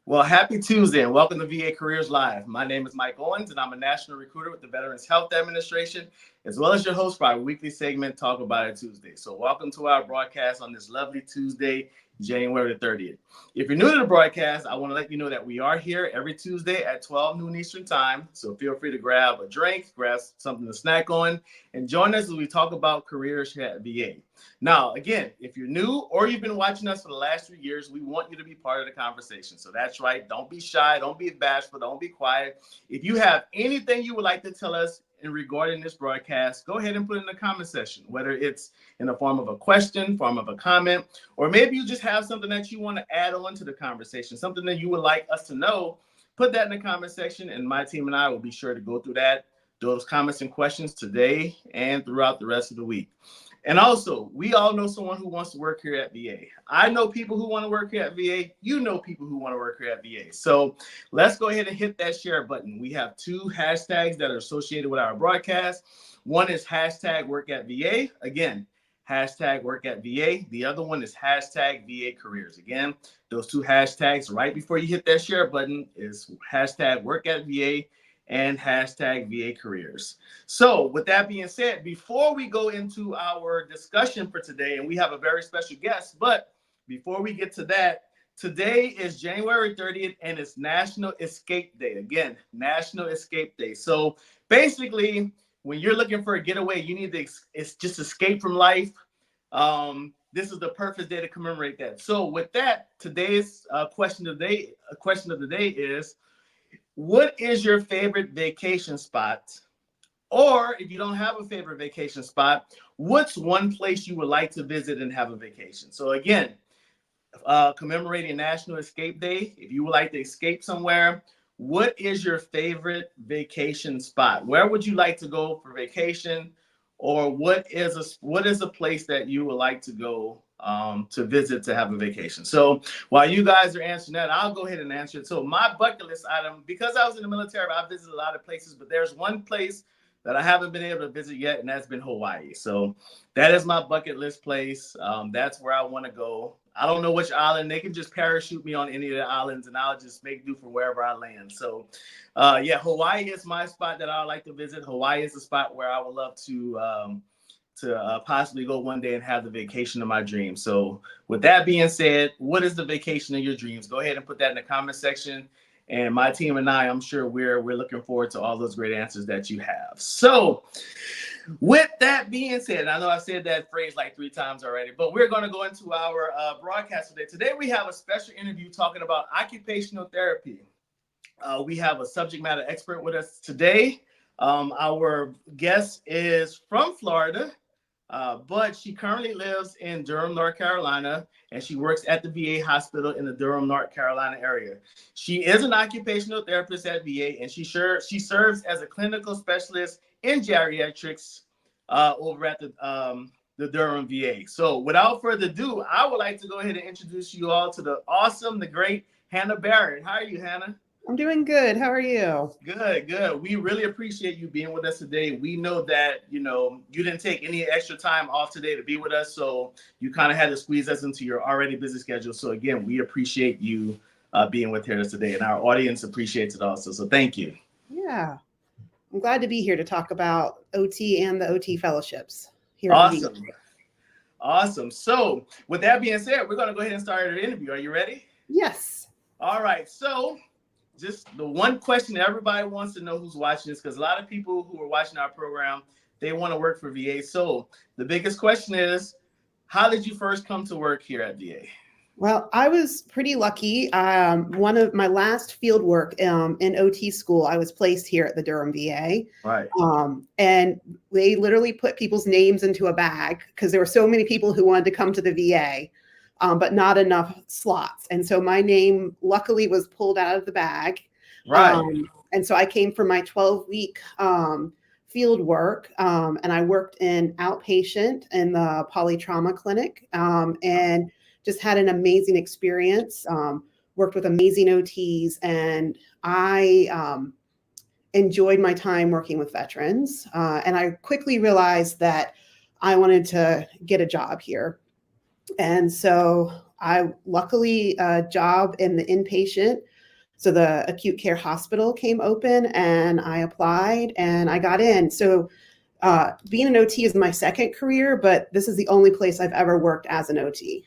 Well, happy Tuesday and welcome to VA Careers Live. My name is Mike Owens and I'm a national recruiter with the Veterans Health Administration, as well as your host for our weekly segment, Talk About It Tuesday. So welcome to our broadcast on this lovely Tuesday, January the 30th. If you're new to the broadcast, I want to let you know that we are here every Tuesday at 12 noon Eastern Time. So feel free to grab a drink, grab something to snack on, and join us as we talk about careers here at VA. Now, again, if you're new or you've been watching us for the last 3 years, we want you to be part of the conversation. So that's right. Don't be shy. Don't be bashful. Don't be quiet. If you have anything you would like to tell us in regarding this broadcast, go ahead and put it in the comment section, whether it's in the form of a question, form of a comment, or maybe you just have something that you want to add on to the conversation, something that you would like us to know. Put that in the comment section, and my team and I will be sure to go through those comments and questions today and throughout the rest of the week. And also, we all know someone who wants to work here at VA. I know people who want to work here at VA. You know people who want to work here at VA. So let's go ahead and hit that share button. We have two hashtags that are associated with our broadcast. One is hashtag work at VA. Again, hashtag work at VA. The other one is hashtag VA careers. Again, those two hashtags right before you hit that share button is hashtag work at VA and hashtag VA careers. So with that being said, before we go into our discussion for today, and we have a very special guest, but before we get to that, today is January 30th and it's National Escape Day. Again, National Escape Day. So basically, when you're looking for a getaway, you need to just escape from life. This is the perfect day to commemorate that. So with that, today's question of the day is, what is your favorite vacation spot? Or if you don't have a favorite vacation spot, what's one place you would like to visit and have a vacation? So again, commemorating National Escape Day, if you would like to escape somewhere, what is your favorite vacation spot? Where would you like to go for vacation? Or what is a place that you would like to go to visit to have a vacation? So while you guys are answering that, I'll go ahead and answer it. So my bucket list item, because I was in the military, I visited a lot of places, but there's one place that I haven't been able to visit yet, and that's been Hawaii. So that is my bucket list place. That's where I want to go. I don't know which island. They can just parachute me on any of the islands, and I'll just make do for wherever I land. So, yeah, Hawaii is my spot that I would like to visit. Hawaii is a spot where I would love to possibly go one day and have the vacation of my dreams. So, with that being said, what is the vacation of your dreams? Go ahead and put that in the comment section. And my team and I'm sure we're looking forward to all those great answers that you have. So, with that being said, I know I said that phrase like 3 times already, but we're going to go into our broadcast today. Today, we have a special interview talking about occupational therapy. We have a subject matter expert with us today. Our guest is from Florida, but she currently lives in Durham, North Carolina, and she works at the VA hospital in the Durham, North Carolina area. She is an occupational therapist at VA, and she serves as a clinical specialist in geriatrics over at the Durham VA. So without further ado, I would like to go ahead and introduce you all to the awesome, the great Hannah Barrett. How are you, Hannah? I'm doing good. How are you? Good, good. We really appreciate you being with us today. We know that, you didn't take any extra time off today to be with us, so you kind of had to squeeze us into your already busy schedule. So again, we appreciate you being with us today, and our audience appreciates it also. So thank you. Yeah, I'm glad to be here to talk about OT and the OT fellowships here at the VA. Awesome. Awesome. So with that being said, we're going to go ahead and start our interview. Are you ready? Yes. All right. So just the one question that everybody wants to know who's watching this, because a lot of people who are watching our program, they want to work for VA. So the biggest question is, how did you first come to work here at VA? Well, I was pretty lucky. One of my last field work in OT school, I was placed here at the Durham VA. Right. And they literally put people's names into a bag because there were so many people who wanted to come to the VA, but not enough slots. And so my name luckily was pulled out of the bag. Right. And so I came for my 12-week field work, and I worked in outpatient in the polytrauma clinic, and just had an amazing experience, worked with amazing OTs, and I enjoyed my time working with veterans. And I quickly realized that I wanted to get a job here. And so I luckily a job in the inpatient So the acute care hospital came open and I applied and I got in. So being an OT is my second career, but this is the only place I've ever worked as an OT.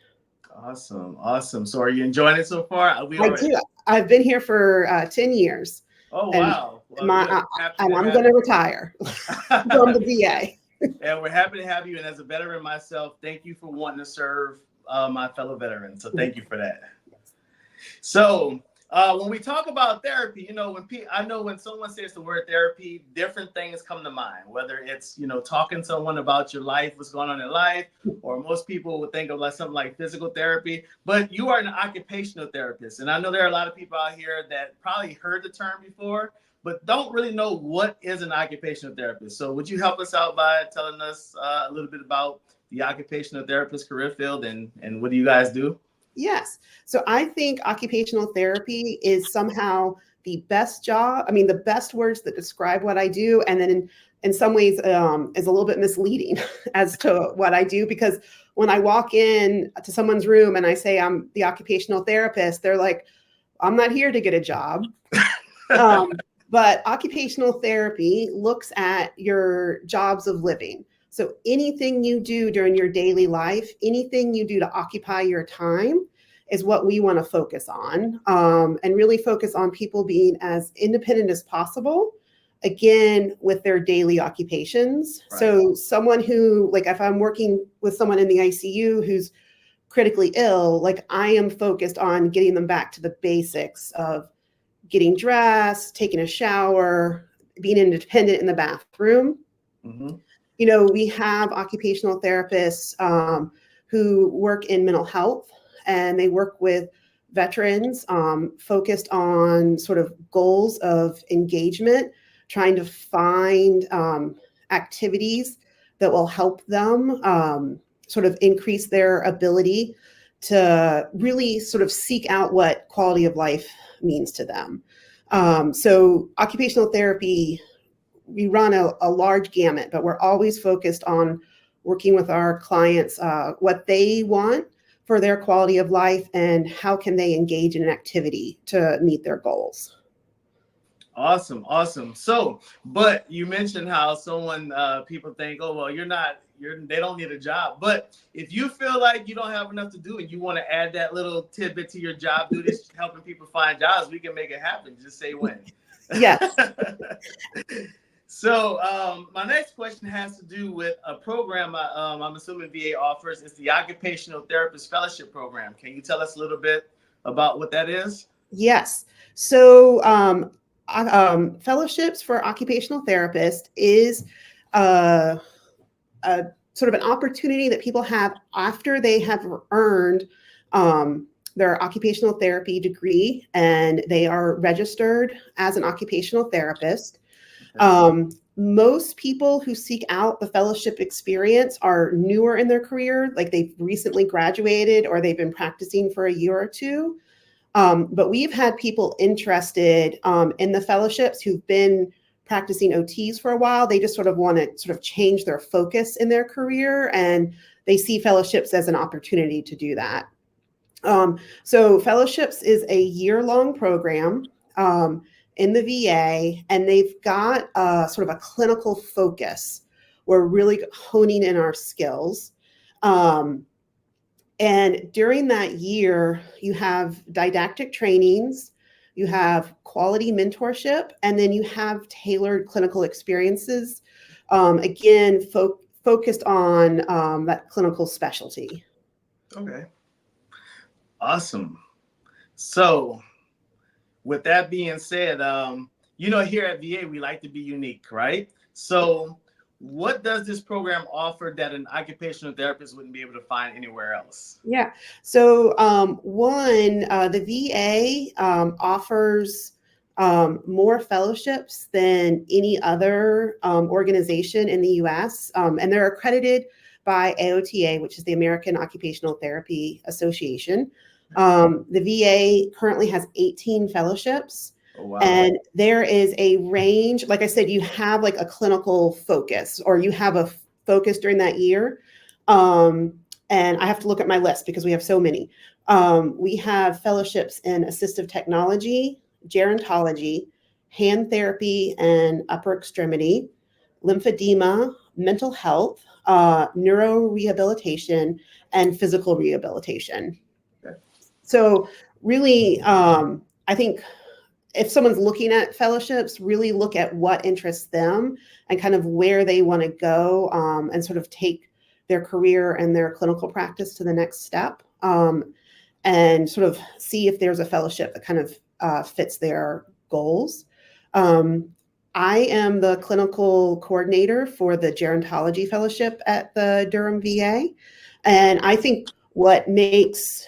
Awesome. Awesome. So are you enjoying it so far? We I already. do. I've been here for 10 years. Oh, And wow. Well, my, we're happy and to I'm have going to you. retire from the VA. And we're happy to have you. And as a veteran myself, thank you for wanting to serve my fellow veterans. So thank you for that. So when we talk about therapy, you know, I know when someone says the word therapy, different things come to mind, whether it's, you know, talking to someone about your life, what's going on in life, or most people would think of like something like physical therapy, but you are an occupational therapist. And I know there are a lot of people out here that probably heard the term before, but don't really know what is an occupational therapist. So would you help us out by telling us a little bit about the occupational therapist career field and what do you guys do? Yes. So I think occupational therapy is somehow the best job. I mean, the best words that describe what I do. And then in some ways is a little bit misleading as to what I do, because when I walk in to someone's room and I say I'm the occupational therapist, they're like, I'm not here to get a job. But occupational therapy looks at your jobs of living. So anything you do during your daily life, anything you do to occupy your time is what we want to focus on, and really focus on people being as independent as possible, again, with their daily occupations. Right. So someone who, like if I'm working with someone in the ICU who's critically ill, like I am focused on getting them back to the basics of getting dressed, taking a shower, being independent in the bathroom. Mm-hmm. You know, we have occupational therapists who work in mental health, and they work with veterans focused on sort of goals of engagement, trying to find activities that will help them sort of increase their ability to really sort of seek out what quality of life means to them. So occupational therapy, we run a large gamut, but we're always focused on working with our clients, what they want for their quality of life and how can they engage in an activity to meet their goals. Awesome. Awesome. So, but you mentioned how people think, oh, well, they don't need a job. But if you feel like you don't have enough to do and you want to add that little tidbit to your job duties, helping people find jobs, we can make it happen. Just say when. Yes. So my next question has to do with a program I'm assuming VA offers. It's the Occupational Therapist Fellowship Program. Can you tell us a little bit about what that is? Yes. So fellowships for occupational therapists is a sort of an opportunity that people have after they have earned their occupational therapy degree and they are registered as an occupational therapist. Most people who seek out the fellowship experience are newer in their career, like they've recently graduated or they've been practicing for a year or two. But we've had people interested in the fellowships who've been practicing OTs for a while. They just sort of want to sort of change their focus in their career, and they see fellowships as an opportunity to do that. So fellowships is a year-long program in the VA, and they've got sort of a clinical focus. We're really honing in our skills. And during that year, you have didactic trainings, you have quality mentorship, and then you have tailored clinical experiences, again, focused on that clinical specialty. Okay. Awesome. So with that being said, here at VA, we like to be unique, right? So what does this program offer that an occupational therapist wouldn't be able to find anywhere else? Yeah. So the VA offers more fellowships than any other organization in the US, and they're accredited by AOTA, which is the American Occupational Therapy Association. The VA currently has 18 fellowships. Oh, wow. And there is a range, like I said, you have like a clinical focus or you have a focus during that year. And I have to look at my list because we have so many. We have fellowships in assistive technology, gerontology, hand therapy and upper extremity, lymphedema, mental health, neurorehabilitation, and physical rehabilitation. Okay. So really, I think if someone's looking at fellowships, really look at what interests them and kind of where they want to go, and sort of take their career and their clinical practice to the next step, and sort of see if there's a fellowship that kind of fits their goals. I am the clinical coordinator for the gerontology fellowship at the Durham VA. And I think what makes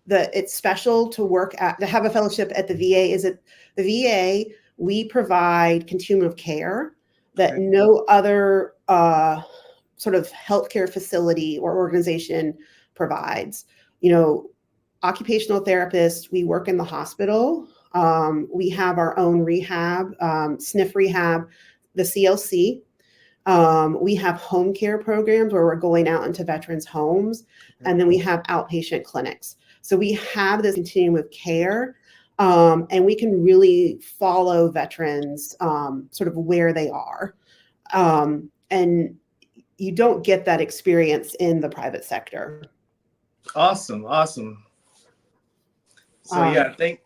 it's special to have a fellowship at the VA is that the VA, we provide continuum of care that no other sort of healthcare facility or organization provides. Occupational therapists, we work in the hospital. We have our own rehab, SNF rehab, the CLC. We have home care programs where we're going out into veterans' homes, and then we have outpatient clinics. So we have this continuum of care, and we can really follow veterans sort of where they are. And you don't get that experience in the private sector. Awesome. So thank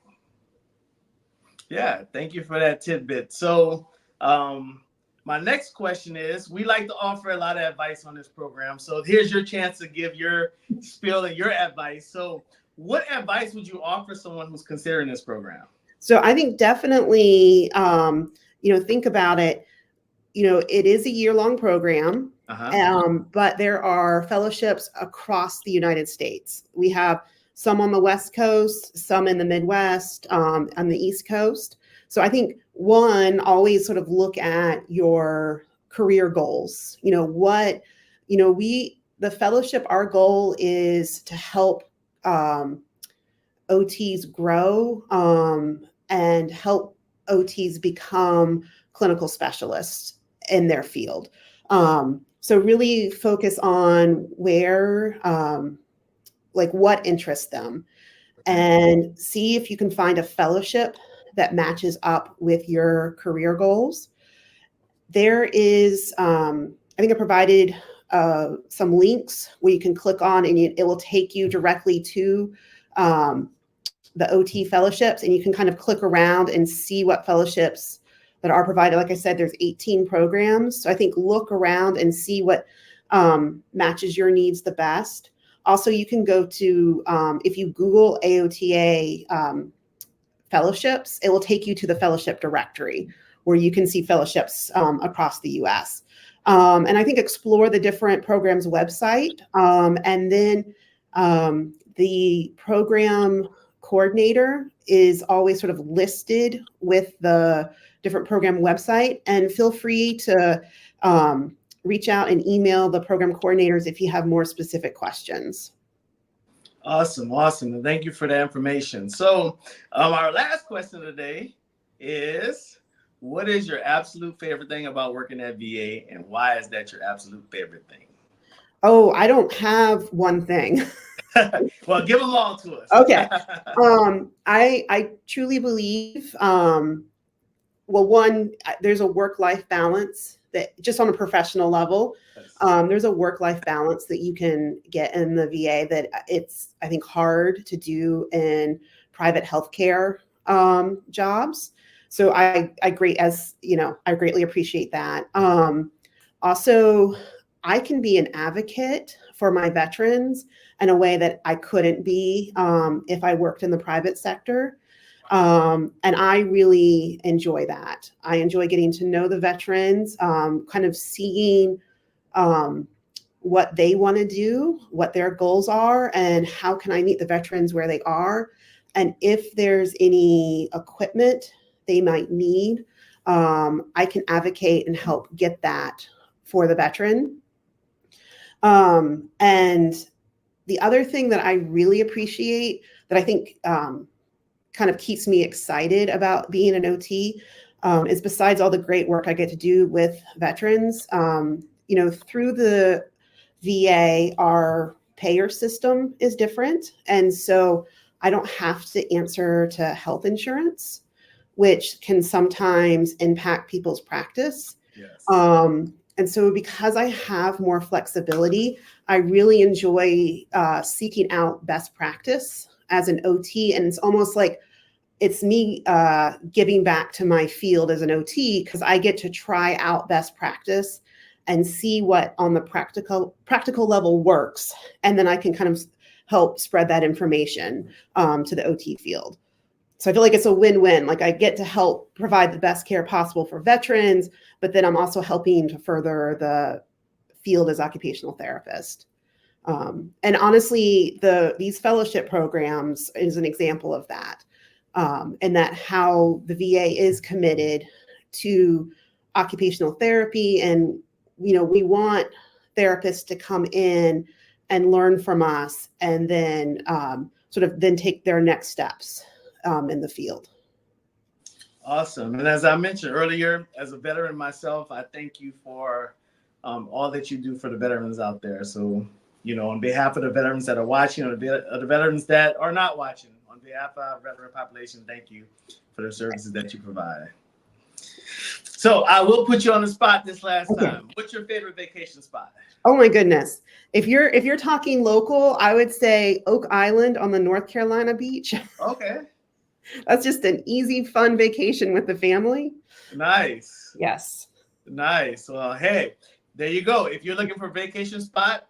you for that tidbit. So my next question is, we like to offer a lot of advice on this program. So here's your chance to give your spiel and your advice. So what advice would you offer someone who's considering this program? So I think definitely, think about it. It is a year-long program, but there are fellowships across the United States. We have some on the West Coast, some in the Midwest, on the East Coast. So I think always sort of look at your career goals. The fellowship, our goal is to help OTs grow and help OTs become clinical specialists in their field. So really focus on where, what interests them, and see if you can find a fellowship that matches up with your career goals. There is, I think I provided some links where you can click on, and it will take you directly to the OT fellowships, and you can kind of click around and see what fellowships that are provided. Like I said, there's 18 programs. So I think look around and see what matches your needs the best. Also, you can go to, if you Google AOTA fellowships, it will take you to the fellowship directory where you can see fellowships across the US. And I think explore the different programs website, and then the program coordinator is always sort of listed with the different program website, and feel free to reach out and email the program coordinators if you have more specific questions. Awesome. And thank you for that information. So our last question of the day is, what is your absolute favorite thing about working at VA, and why is that your absolute favorite thing? Oh, I don't have one thing. Well, give them all to us. Okay. I truly believe, there's a work-life balance that just on a professional level, there's a work-life balance that you can get in the VA that it's, I think, hard to do in private healthcare jobs. So I greatly appreciate that. Also, I can be an advocate for my veterans in a way that I couldn't be if I worked in the private sector. And I really enjoy that. I enjoy getting to know the veterans, kind of seeing what they want to do, what their goals are, and how can I meet the veterans where they are. And if there's any equipment they might need, I can advocate and help get that for the veteran. And the other thing that I really appreciate that I think kind of keeps me excited about being an OT is, besides all the great work I get to do with veterans, through the VA, our payer system is different. And so I don't have to answer to health insurance, which can sometimes impact people's practice. Yes. And so because I have more flexibility, I really enjoy seeking out best practice as an OT. And it's almost like it's me giving back to my field as an OT, because I get to try out best practice and see what on the practical level works. And then I can kind of help spread that information to the OT field. So I feel like it's a win-win. Like I get to help provide the best care possible for veterans, but then I'm also helping to further the field as occupational therapist. And honestly, these fellowship programs is an example of that. And that how the VA is committed to occupational therapy. And, we want therapists to come in and learn from us and then sort of then take their next steps in the field. Awesome. And as I mentioned earlier, as a veteran myself, I thank you for all that you do for the veterans out there. So, on behalf of the veterans that are watching, or the veterans that are not watching, on behalf of our veteran population, thank you for the services that you provide. So I will put you on the spot this last time. What's your favorite vacation spot? Oh my goodness. If you're talking local, I would say Oak Island on the North Carolina beach. Okay. That's just an easy, fun vacation with the family. Nice. Yes. Nice. Well, hey, there you go. If you're looking for a vacation spot,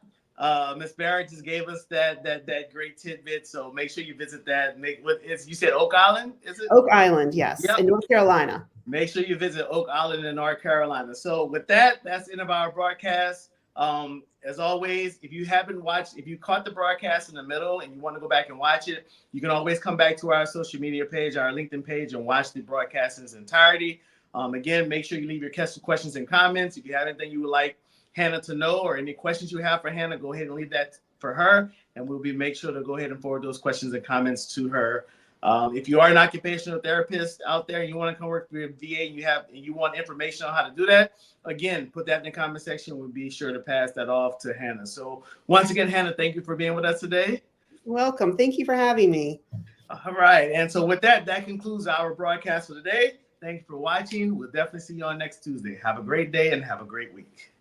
Ms. Barrett just gave us that great tidbit. So make sure you visit that. You said Oak Island, is it? Oak Island, yes, yep. In North Carolina. Make sure you visit Oak Island in North Carolina. So with that, that's the end of our broadcast. As always, if you caught the broadcast in the middle and you want to go back and watch it, you can always come back to our social media page, our LinkedIn page, and watch the broadcast in its entirety. Again, make sure you leave your questions and comments. If you have anything you would like Hannah to know, or any questions you have for Hannah, go ahead and leave that for her, and we'll make sure to go ahead and forward those questions and comments to her. If you are an occupational therapist out there and you want to come work for your VA and you want information on how to do that, again, put that in the comment section. We'll be sure to pass that off to Hannah. So once again, Hannah, thank you for being with us today. Welcome. Thank you for having me. All right. And so with that concludes our broadcast for today. Thank you for watching. We'll definitely see you on next Tuesday. Have a great day and have a great week.